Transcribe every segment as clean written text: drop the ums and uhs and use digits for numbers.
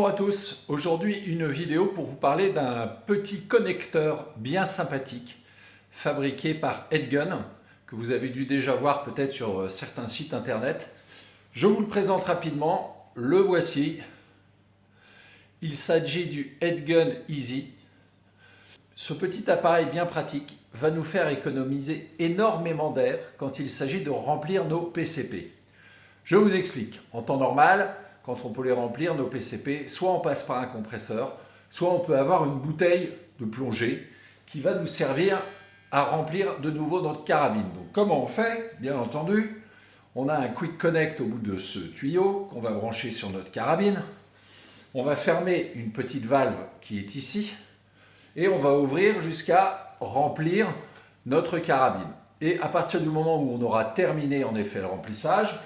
Bonjour à tous, aujourd'hui une vidéo pour vous parler d'un petit connecteur bien sympathique fabriqué par Edgun que vous avez dû déjà voir peut-être sur certains sites internet. Je vous le présente rapidement, le voici. Il s'agit du Edgun Easy. Ce petit appareil bien pratique va nous faire économiser énormément d'air quand il s'agit de remplir nos PCP. Je vous explique, en temps normal, quand on peut les remplir, nos PCP, soit on passe par un compresseur, soit on peut avoir une bouteille de plongée qui va nous servir à remplir de nouveau notre carabine. Donc comment on fait? Bien entendu, on a un Quick Connect au bout de ce tuyau qu'on va brancher sur notre carabine. On va fermer une petite valve qui est ici et on va ouvrir jusqu'à remplir notre carabine. Et à partir du moment où on aura terminé en effet le remplissage,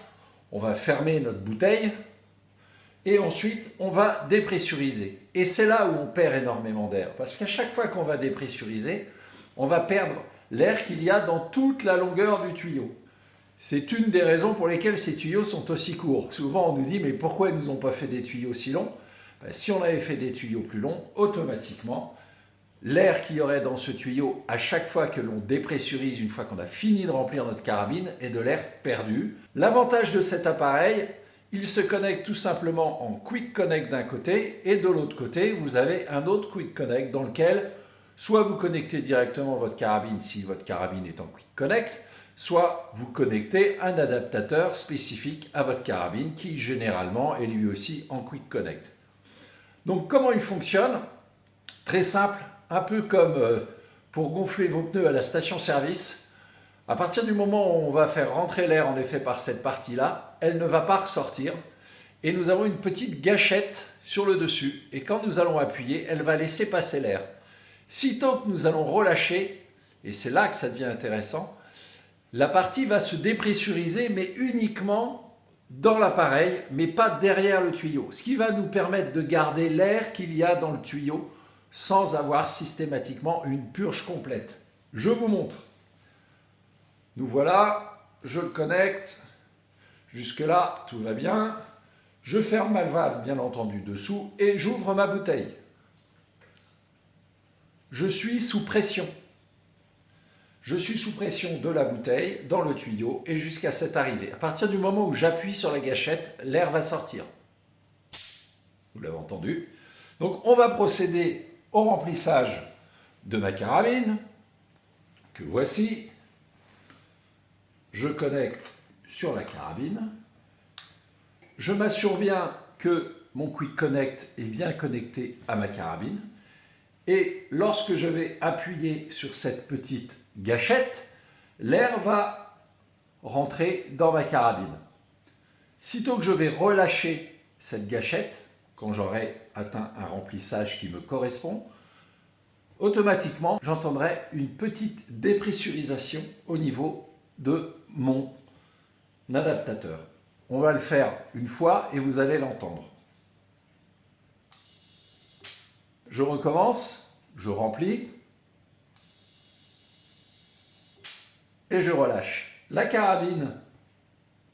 on va fermer notre bouteille et ensuite on va dépressuriser. Et c'est là où on perd énormément d'air, parce qu'à chaque fois qu'on va dépressuriser, on va perdre l'air qu'il y a dans toute la longueur du tuyau. C'est une des raisons pour lesquelles ces tuyaux sont aussi courts. Souvent on nous dit mais pourquoi ils ne nous ont pas fait des tuyaux si longs? Si on avait fait des tuyaux plus longs, automatiquement, l'air qu'il y aurait dans ce tuyau à chaque fois que l'on dépressurise, une fois qu'on a fini de remplir notre carabine, est de l'air perdu. L'avantage de cet appareil, il se connecte tout simplement en Quick Connect d'un côté et de l'autre côté, vous avez un autre Quick Connect dans lequel soit vous connectez directement votre carabine si votre carabine est en Quick Connect, soit vous connectez un adaptateur spécifique à votre carabine qui généralement est lui aussi en Quick Connect. Donc comment il fonctionne? Très simple, un peu comme pour gonfler vos pneus à la station-service. À partir du moment où on va faire rentrer l'air en effet par cette partie-là, elle ne va pas ressortir. Et nous avons une petite gâchette sur le dessus. Et quand nous allons appuyer, elle va laisser passer l'air. Sitôt que nous allons relâcher, et c'est là que ça devient intéressant, la partie va se dépressuriser, mais uniquement dans l'appareil, mais pas derrière le tuyau. Ce qui va nous permettre de garder l'air qu'il y a dans le tuyau sans avoir systématiquement une purge complète. Je vous montre. Nous voilà, je le connecte. Jusque-là, tout va bien. Je ferme ma valve, bien entendu, dessous et j'ouvre ma bouteille. Je suis sous pression. Je suis sous pression de la bouteille dans le tuyau et jusqu'à cette arrivée. À partir du moment où j'appuie sur la gâchette, l'air va sortir. Vous l'avez entendu. Donc on va procéder au remplissage de ma carabine, que voici. Je connecte sur la carabine. Je m'assure bien que mon Quick Connect est bien connecté à ma carabine. Et lorsque je vais appuyer sur cette petite gâchette, l'air va rentrer dans ma carabine. Sitôt que je vais relâcher cette gâchette, quand j'aurai atteint un remplissage qui me correspond, automatiquement, j'entendrai une petite dépressurisation au niveau de mon adaptateur. On va le faire une fois et vous allez l'entendre. Je recommence, je remplis et je relâche. La carabine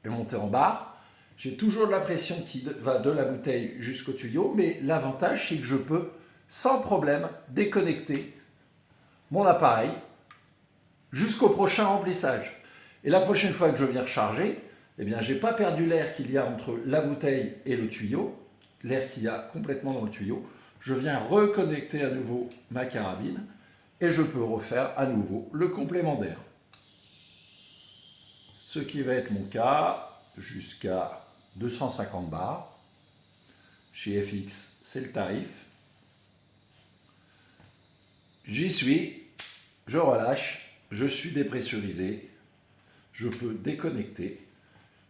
est montée en barre. J'ai toujours de la pression qui va de la bouteille jusqu'au tuyau, mais l'avantage c'est que je peux sans problème déconnecter mon appareil jusqu'au prochain remplissage. Et la prochaine fois que je viens recharger, eh bien, je n'ai pas perdu l'air qu'il y a entre la bouteille et le tuyau, l'air qu'il y a complètement dans le tuyau. Je viens reconnecter à nouveau ma carabine et je peux refaire à nouveau le complément d'air. Ce qui va être mon cas jusqu'à 250 bars. Chez FX, c'est le tarif. J'y suis, je relâche, je suis dépressurisé, je peux déconnecter,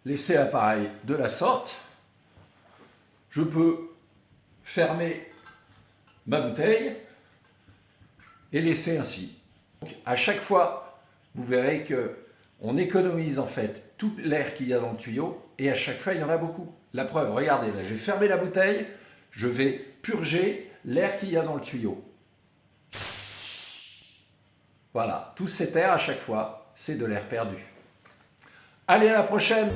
laisser l'appareil de la sorte, je peux fermer ma bouteille et laisser ainsi. Donc, à chaque fois, vous verrez que on économise en fait tout l'air qu'il y a dans le tuyau et à chaque fois il y en a beaucoup. La preuve, regardez, là j'ai fermé la bouteille, je vais purger l'air qu'il y a dans le tuyau. Voilà, tout cet air à chaque fois, c'est de l'air perdu. Allez, à la prochaine!